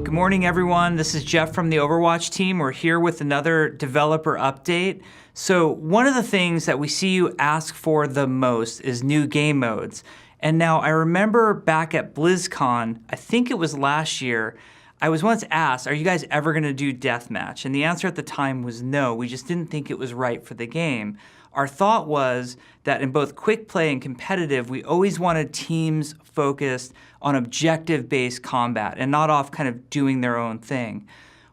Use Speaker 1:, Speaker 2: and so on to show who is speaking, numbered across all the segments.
Speaker 1: Good morning, everyone. This is Jeff from the Overwatch team. We're here with another developer update. So one of the things that we see you ask for the most is new game modes. And now I remember back at BlizzCon, I think it was last year, I was once asked, are you guys ever going to do Deathmatch? And the answer at the time was no. We just didn't think it was right for the game. Our thought was that in both quick play and competitive, we always wanted teams focused on objective-based combat and not off kind of doing their own thing.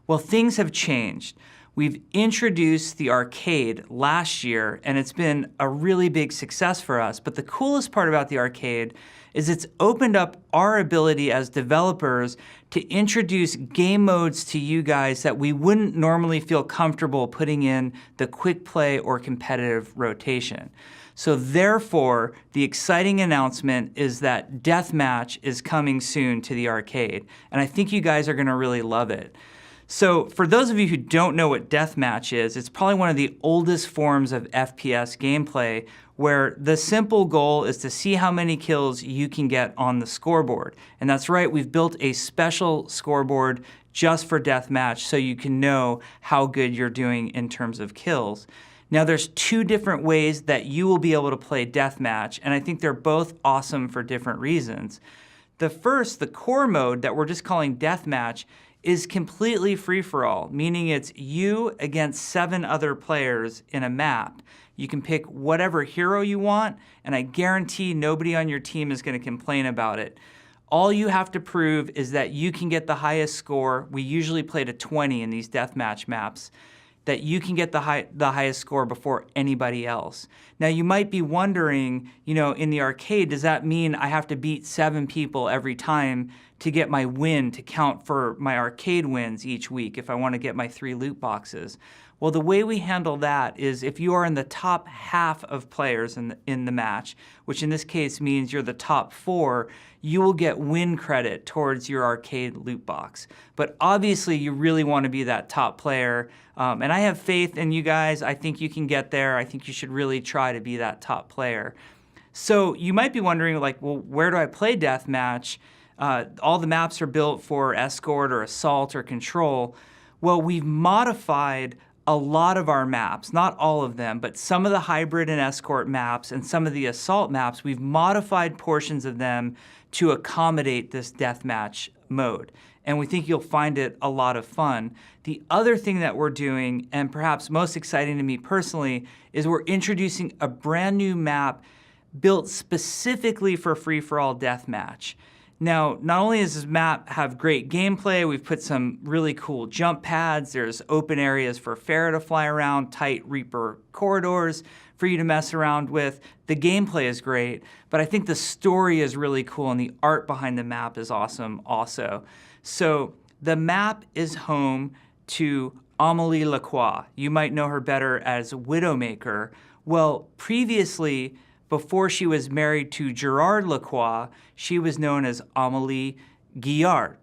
Speaker 1: Well, things have changed. We've introduced the arcade last year, and it's been a really big success for us. But the coolest part about the arcade is it's opened up our ability as developers to introduce game modes to you guys that we wouldn't normally feel comfortable putting in the quick play or competitive rotation. So therefore, the exciting announcement is that Deathmatch is coming soon to the arcade. And I think you guys are gonna really love it. So for those of you who don't know what Deathmatch is, it's probably one of the oldest forms of FPS gameplay where the simple goal is to see how many kills you can get on the scoreboard. And that's right, we've built a special scoreboard just for Deathmatch so you can know how good you're doing in terms of kills. Now there's two different ways that you will be able to play Deathmatch, and I think they're both awesome for different reasons. The first, the core mode that we're just calling Deathmatch, is completely free-for-all, meaning it's you against 7 other players in a map. You can pick whatever hero you want, and I guarantee nobody on your team is going to complain about it. All you have to prove is that you can get the highest score. We usually play to 20 in these deathmatch maps, that you can get the highest score before anybody else. Now you might be wondering, you know, in the arcade, does that mean I have to beat 7 people every time to get my win, to count for my arcade wins each week if I want to get my 3 loot boxes? Well, the way we handle that is if you are in the top half of players in the match, which in this case means you're the top 4, you will get win credit towards your arcade loot box. But obviously you really want to be that top player, and I have faith in you guys. I think you can get there. I think you should really try to be that top player. So you might be wondering, like, well, where do I play Deathmatch? All the maps are built for Escort or Assault or Control. Well, we've modified a lot of our maps, not all of them, but some of the Hybrid and Escort maps and some of the Assault maps, we've modified portions of them to accommodate this Deathmatch mode. And we think you'll find it a lot of fun. The other thing that we're doing, and perhaps most exciting to me personally, is we're introducing a brand new map built specifically for free-for-all Deathmatch. Now, not only does this map have great gameplay, we've put some really cool jump pads, there's open areas for Pharah to fly around, tight Reaper corridors for you to mess around with. The gameplay is great, but I think the story is really cool and the art behind the map is awesome also. So the map is home to Amélie Lacroix. You might know her better as Widowmaker. Well, previously, before she was married to Gerard Lacroix, she was known as Chateau Guillard.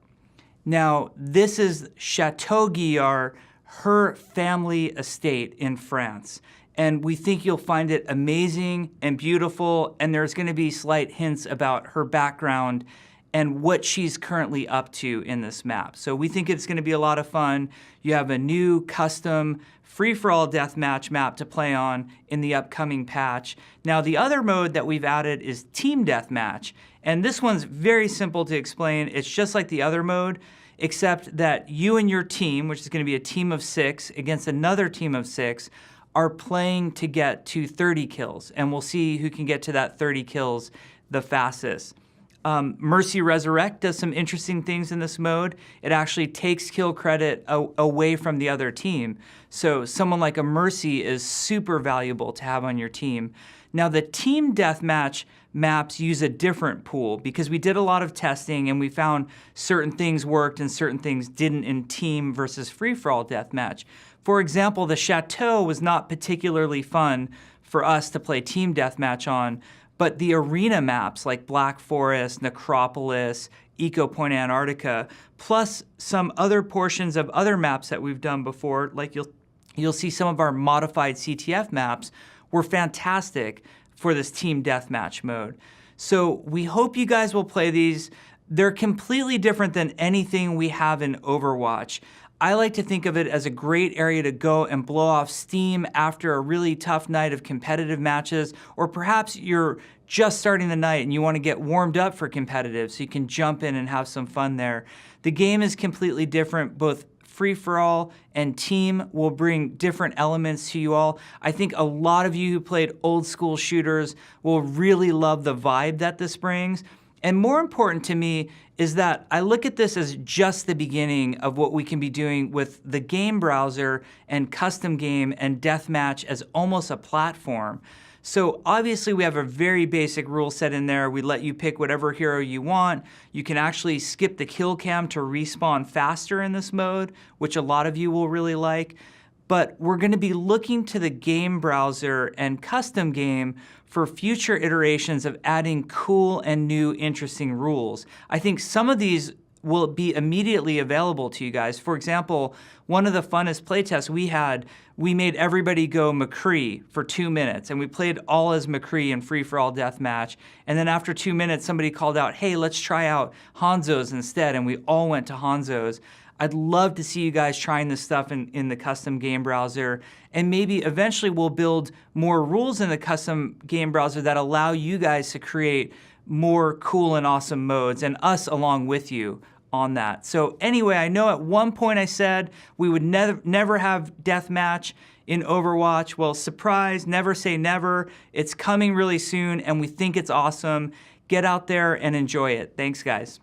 Speaker 1: Now, this is Chateau Guillard, her family estate in France. And we think you'll find it amazing and beautiful, and there's gonna be slight hints about her background and what she's currently up to in this map. So we think it's gonna be a lot of fun. You have a new custom free-for-all deathmatch map to play on in the upcoming patch. Now the other mode that we've added is team deathmatch. And this one's very simple to explain. It's just like the other mode, except that you and your team, which is gonna be a team of 6 against another team of 6, are playing to get to 30 kills. And we'll see who can get to that 30 kills the fastest. Mercy Resurrect does some interesting things in this mode. It actually takes kill credit away from the other team. So someone like a Mercy is super valuable to have on your team. Now the team deathmatch maps use a different pool because we did a lot of testing and we found certain things worked and certain things didn't in team versus free-for-all deathmatch. For example, the Chateau was not particularly fun for us to play team deathmatch on, but the arena maps like Black Forest, Necropolis, Eco Point Antarctica, plus some other portions of other maps that we've done before, like you'll see some of our modified CTF maps, were fantastic for this team deathmatch mode. So we hope you guys will play these. they're completely different than anything we have in Overwatch. I like to think of it as a great area to go and blow off steam after a really tough night of competitive matches, or perhaps you're just starting the night and you want to get warmed up for competitive so you can jump in and have some fun there. The game is completely different. Both free-for-all and team will bring different elements to you all. I think a lot of you who played old school shooters will really love the vibe that this brings. And more important to me is that I look at this as just the beginning of what we can be doing with the game browser and custom game and deathmatch as almost a platform. So obviously we have a very basic rule set in there. We let you pick whatever hero you want. You can actually skip the kill cam to respawn faster in this mode, which a lot of you will really like. But we're going to be looking to the game browser and custom game for future iterations of adding cool and new interesting rules. I think some of these will be immediately available to you guys. For example, one of the funnest playtests we had, we made everybody go McCree for 2 minutes, and we played all as McCree in free-for-all deathmatch. And then after 2 minutes, somebody called out, hey, let's try out Hanzo's instead, and we all went to Hanzo's. I'd love to see you guys trying this stuff in the custom game browser, and maybe eventually we'll build more rules in the custom game browser that allow you guys to create more cool and awesome modes, and us along with you on that. So anyway, I know at one point I said we would never have deathmatch in Overwatch. Well, surprise, never say never. It's coming really soon, and we think it's awesome. Get out there and enjoy it. Thanks, guys.